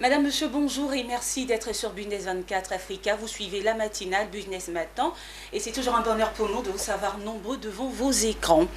Madame, monsieur, bonjour et merci d'être sur Business 24 Africa. Vous suivez la matinale Business Matin et c'est toujours un bonheur pour nous de vous savoir nombreux devant vos écrans.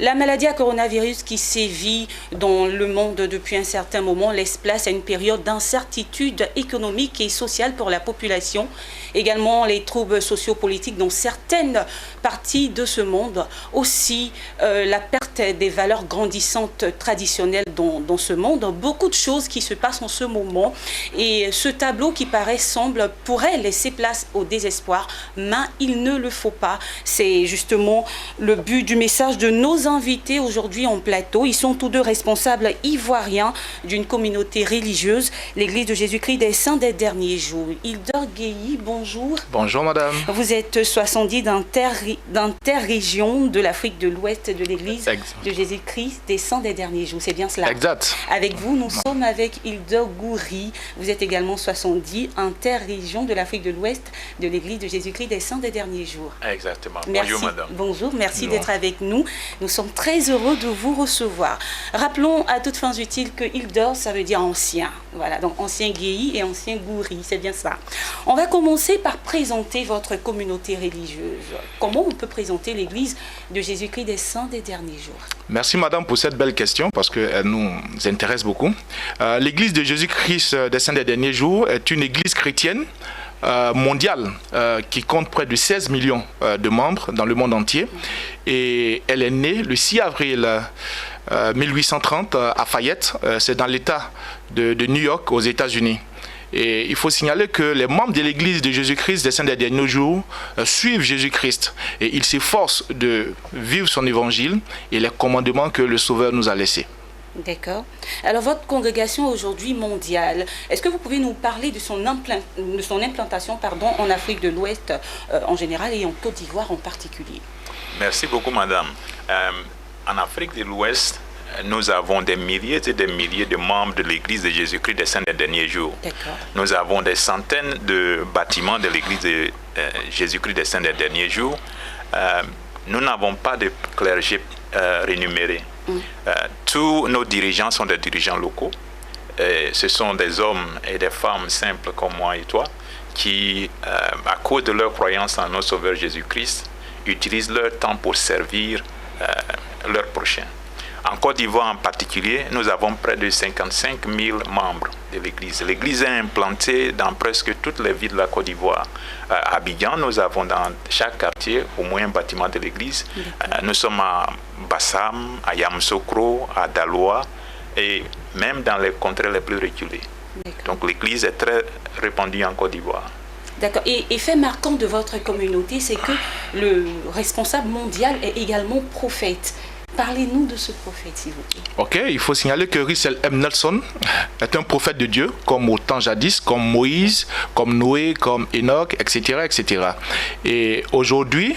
La maladie à coronavirus qui sévit dans le monde depuis un certain moment laisse place à une période d'incertitude économique et sociale pour la population. Également les troubles sociopolitiques dans certaines parties de ce monde. Aussi la perte des valeurs grandissantes traditionnelles dans ce monde. Beaucoup de choses qui se passent en ce moment. Et ce tableau qui paraît sombre pourrait laisser place au désespoir, mais il ne le faut pas. C'est justement le but du message de nos invités aujourd'hui en plateau. Ils sont tous deux responsables ivoiriens d'une communauté religieuse, l'Église de Jésus-Christ des Saints des Derniers Jours. Hildor Guéhi, bonjour. Bonjour madame. Vous êtes 70 d'interrégion de l'Afrique de l'Ouest de l'Église de Jésus-Christ des Saints des Derniers Jours. C'est bien cela? Exact. Avec vous, nous sommes avec Hildor Guéhi. Vous êtes également 70 interrégion de l'Afrique de l'Ouest de l'Église de Jésus-Christ des Saints des Derniers Jours. Exactement. Merci. Bonjour madame. Bonjour, merci d'être avec nous. Nous sommes très heureux de vous recevoir. Rappelons à toutes fins utiles que Hildor, ça veut dire ancien. Voilà, donc ancien Guéhi et ancien Gouri, c'est bien ça. On va commencer par présenter votre communauté religieuse. Comment on peut présenter l'Église de Jésus-Christ des Saints des Derniers Jours? Merci madame pour cette belle question parce qu'elle nous intéresse beaucoup. L'Église de Jésus-Christ des Saints des Derniers Jours est une église chrétienne mondiale qui compte près de 16 millions de membres dans le monde entier. Et elle est née le 6 avril 1830 à Fayette, c'est dans l'État de New York aux États-Unis. Et il faut signaler que les membres de l'Église de Jésus-Christ des Saints des Derniers Jours suivent Jésus-Christ et ils s'efforcent de vivre son évangile et les commandements que le Sauveur nous a laissés. D'accord. Alors, votre congrégation aujourd'hui mondiale, est-ce que vous pouvez nous parler de son implantation en Afrique de l'Ouest en général et en Côte d'Ivoire en particulier? Merci beaucoup, madame. En Afrique de l'Ouest, nous avons des milliers et des milliers de membres de l'Église de Jésus-Christ des Saints des Derniers Jours. Nous avons des centaines de bâtiments de l'Église de Jésus-Christ des Saints des Derniers Jours. Nous n'avons pas de clergé rémunéré. Tous nos dirigeants sont des dirigeants locaux. Ce sont des hommes et des femmes simples comme moi et toi qui, à cause de leur croyance en notre Sauveur Jésus-Christ, utilisent leur temps pour servir leur prochain. En Côte d'Ivoire en particulier, nous avons près de 55 000 membres de l'Église. L'Église est implantée dans presque toutes les villes de la Côte d'Ivoire. À Abidjan, nous avons dans chaque quartier au moins un bâtiment de l'Église. Nous sommes à Bassam, à Yamoussoukro, à Daloa et même dans les contrées les plus reculées. Donc l'Église est très répandue en Côte d'Ivoire. D'accord. Et fait marquant de votre communauté, c'est que le responsable mondial est également prophète. Parlez-nous de ce prophète, s'il vous plaît. Ok, il faut signaler que Russell M. Nelson est un prophète de Dieu, comme au temps jadis, comme Moïse, comme Noé, comme Enoch, etc. etc. Et aujourd'hui,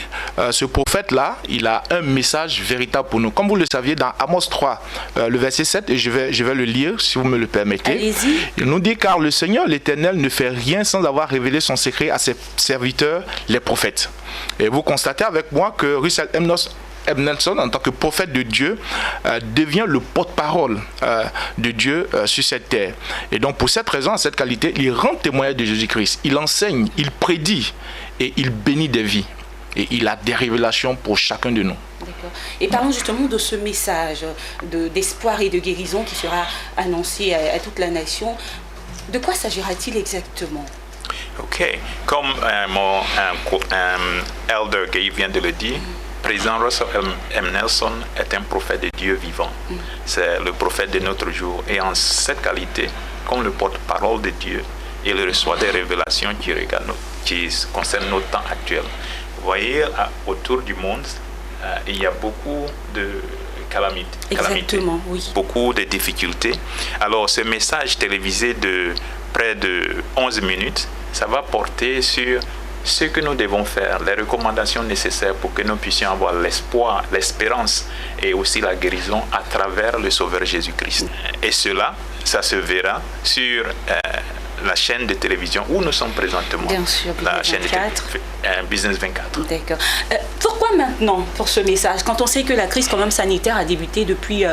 ce prophète-là, il a un message véritable pour nous. Comme vous le saviez, dans Amos 3, le verset 7, et je vais le lire, si vous me le permettez. Allez-y. Il nous dit, car le Seigneur, l'Éternel, ne fait rien sans avoir révélé son secret à ses serviteurs, les prophètes. Et vous constatez avec moi que Russell M. Nelson, en tant que prophète de Dieu, devient le porte-parole de Dieu sur cette terre. Et donc, pour cette raison, à cette qualité, il rend témoignage de Jésus-Christ. Il enseigne, il prédit et il bénit des vies. Et il a des révélations pour chacun de nous. D'accord. Et parlons justement de ce message d'espoir et de guérison qui sera annoncé à toute la nation. De quoi s'agira-t-il exactement? Ok. Comme mon elder Guy vient de le dire, président Russell M. Nelson est un prophète de Dieu vivant. C'est le prophète de notre jour. Et en cette qualité, comme le porte-parole de Dieu, il reçoit des révélations qui concernent notre temps actuel. Vous voyez, autour du monde, il y a beaucoup de calamités. Exactement, oui. Beaucoup de difficultés. Alors, ce message télévisé de près de 11 minutes, ça va porter sur ce que nous devons faire, les recommandations nécessaires pour que nous puissions avoir l'espoir, l'espérance et aussi la guérison à travers le Sauveur Jésus-Christ. Et cela, ça se verra sur la chaîne de télévision où nous sommes présentement. Bien sûr, la chaîne de Business 24. D'accord. Pourquoi maintenant pour ce message? Quand on sait que la crise quand même sanitaire a débuté depuis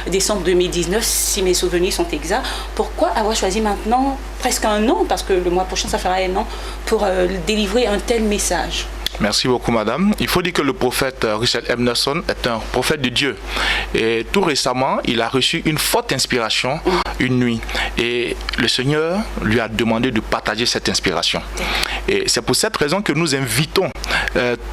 décembre 2019, si mes souvenirs sont exacts, pourquoi avoir choisi maintenant, presque un an, parce que le mois prochain ça fera un an, pour délivrer un tel message? Merci beaucoup, madame. Il faut dire que le prophète Russell M. Nelson est un prophète de Dieu. Et tout récemment, il a reçu une forte inspiration une nuit. Et le Seigneur lui a demandé de partager cette inspiration. Et c'est pour cette raison que nous invitons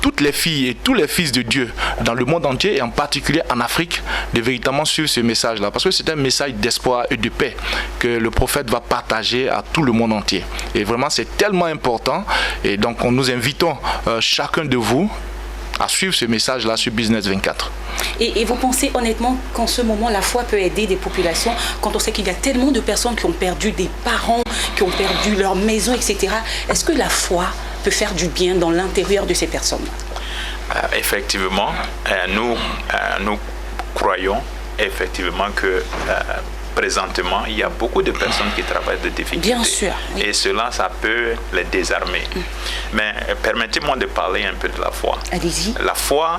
toutes les filles et tous les fils de Dieu dans le monde entier, et en particulier en Afrique, de véritablement suivre ce message-là. Parce que c'est un message d'espoir et de paix que le prophète va partager à tout le monde entier. Et vraiment, c'est tellement important. Et donc, nous invitons chacun de vous à suivre ce message-là sur Business 24. Et vous pensez honnêtement qu'en ce moment, la foi peut aider des populations, quand on sait qu'il y a tellement de personnes qui ont perdu des parents, qui ont perdu leur maison, etc. Est-ce que la foi peut faire du bien dans l'intérieur de ces personnes? Effectivement, nous croyons effectivement que présentement, il y a beaucoup de personnes qui travaillent de difficultés. Bien sûr. Oui. Et cela, ça peut les désarmer. Mais permettez-moi de parler un peu de la foi. Allez-y. La foi,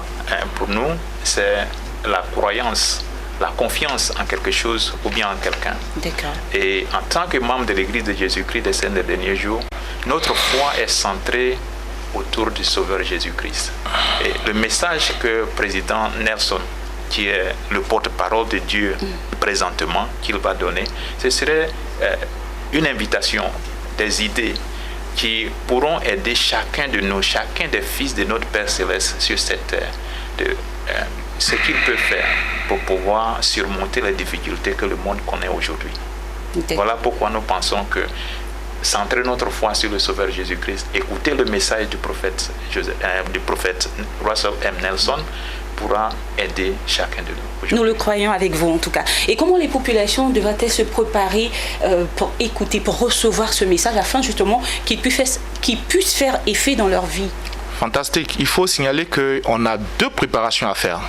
pour nous, c'est la croyance, la confiance en quelque chose ou bien en quelqu'un. D'accord. Et en tant que membre de l'Église de Jésus-Christ des Saints des derniers jours, notre foi est centrée autour du Sauveur Jésus-Christ. Et le message que le président Nelson, qui est le porte-parole de Dieu présentement, qu'il va donner, ce serait une invitation, des idées qui pourront aider chacun de nous, chacun des fils de notre Père Céleste sur cette terre, de ce qu'il peut faire pour pouvoir surmonter les difficultés que le monde connaît aujourd'hui. Voilà pourquoi nous pensons que centrer notre foi sur le Sauveur Jésus-Christ, écouter le message du prophète Russell M. Nelson, pourra aider chacun de nous. Nous le croyons avec vous en tout cas. Et comment les populations devraient-elles se préparer pour écouter, pour recevoir ce message afin justement qu'il puisse faire effet dans leur vie? Fantastique. Il faut signaler qu'on a deux préparations à faire.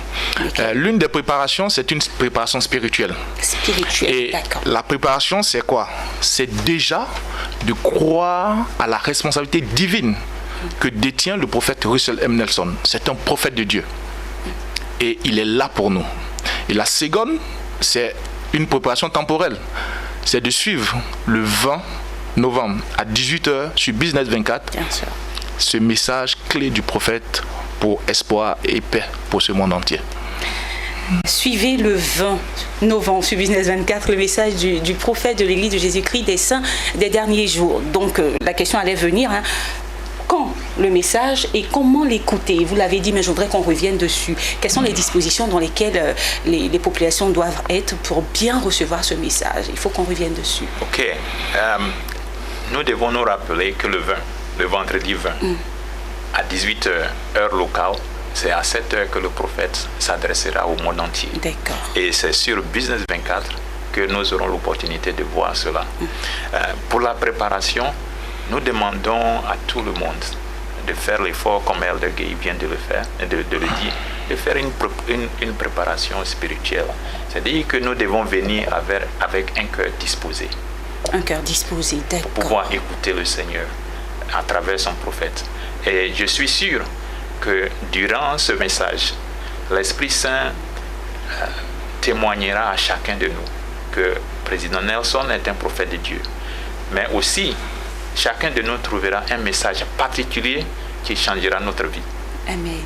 L'une des préparations, c'est une préparation spirituelle. Spirituelle, d'accord. La préparation, c'est quoi? C'est déjà de croire à la responsabilité divine que détient le prophète Russell M. Nelson. C'est un prophète de Dieu. Et il est là pour nous. Et la seconde, c'est une préparation temporelle. C'est de suivre le 20 novembre à 18h sur Business 24. Bien sûr. Ce message clé du prophète pour espoir et paix pour ce monde entier. Suivez le 20 novembre sur Business 24 le message du prophète de l'Église de Jésus-Christ des Saints des derniers jours. Donc la question allait venir. Quand le message et comment l'écouter? Vous l'avez dit, mais je voudrais qu'on revienne dessus. Quelles sont les dispositions dans lesquelles les populations doivent être pour bien recevoir ce message? Il faut qu'on revienne dessus. Ok. Nous devons nous rappeler que le vendredi 20, à 18h, heure locale, c'est à 7h que le prophète s'adressera au monde entier. D'accord. Et c'est sur Business 24 que nous aurons l'opportunité de voir cela. Pour la préparation, nous demandons à tout le monde de faire l'effort, comme Elder Gay vient de le faire, de le dire, de faire une préparation spirituelle. C'est-à-dire que nous devons venir avec un cœur disposé. Un cœur disposé, d'accord. Pour pouvoir écouter le Seigneur à travers son prophète. Et je suis sûr que durant ce message, l'Esprit Saint témoignera à chacun de nous que le président Nelson est un prophète de Dieu. Mais aussi, chacun de nous trouvera un message particulier qui changera notre vie. Amen.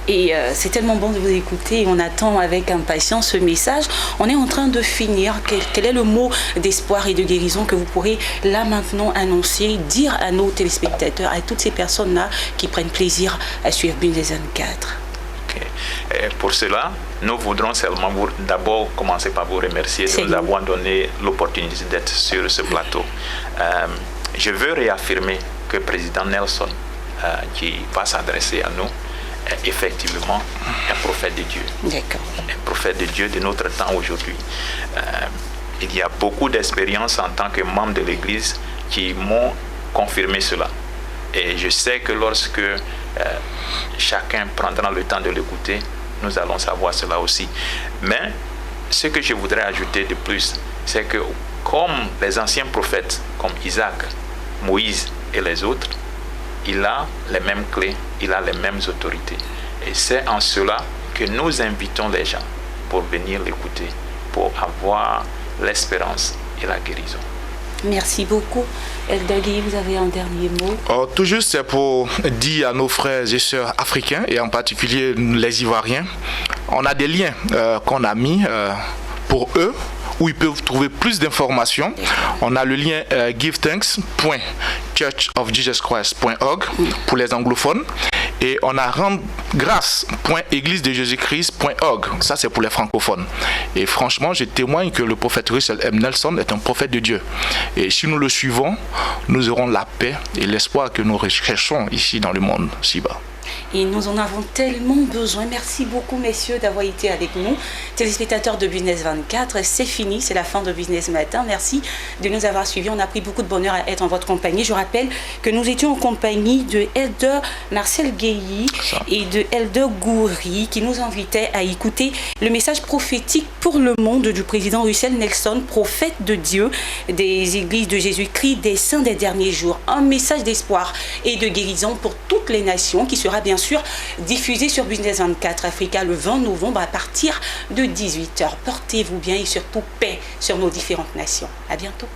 Et c'est tellement bon de vous écouter. On attend avec impatience ce message. On est en train de finir. Quel est le mot d'espoir et de guérison que vous pourrez là maintenant annoncer, dire à nos téléspectateurs, à toutes ces personnes-là qui prennent plaisir à suivre Business 24? Okay. Pour cela, nous voudrons seulement d'abord commencer par vous remercier de nous avoir donné l'opportunité d'être sur ce plateau. Je veux réaffirmer que le président Nelson, qui va s'adresser à nous, est effectivement un prophète de Dieu. D'accord. Un prophète de Dieu de notre temps aujourd'hui. Il y a beaucoup d'expériences en tant que membre de l'Église qui m'ont confirmé cela. Et je sais que lorsque chacun prendra le temps de l'écouter, nous allons savoir cela aussi. Mais ce que je voudrais ajouter de plus, c'est que comme les anciens prophètes, comme Isaac, Moïse et les autres, il a les mêmes clés, il a les mêmes autorités. Et c'est en cela que nous invitons les gens pour venir l'écouter, pour avoir l'espérance et la guérison. Merci beaucoup. Eldali, vous avez un dernier mot? Tout juste, c'est pour dire à nos frères et sœurs africains, et en particulier les Ivoiriens, on a des liens qu'on a mis pour eux, où ils peuvent trouver plus d'informations. On a le lien givethanks.churchofjesuschrist.org pour les anglophones. Et on a rendgrâce.églisedejésuschrist.org. Ça, c'est pour les francophones. Et franchement, je témoigne que le prophète Russell M. Nelson est un prophète de Dieu. Et si nous le suivons, nous aurons la paix et l'espoir que nous recherchons ici dans le monde si bas. Et nous en avons tellement besoin. Merci beaucoup, messieurs, d'avoir été avec nous. Téléspectateurs de Business 24, c'est fini, c'est la fin de Business Matin. Merci de nous avoir suivis. On a pris beaucoup de bonheur à être en votre compagnie. Je rappelle que nous étions en compagnie de Elder Marcel Guéhi et de Elder Goury qui nous invitaient à écouter le message prophétique pour le monde du président Russell Nelson, prophète de Dieu, des églises de Jésus-Christ, des saints des derniers jours. Un message d'espoir et de guérison pour toutes les nations qui sera bien sûr diffusé sur Business 24 Africa le 20 novembre à partir de 18h. Portez-vous bien et surtout paix sur nos différentes nations. À bientôt.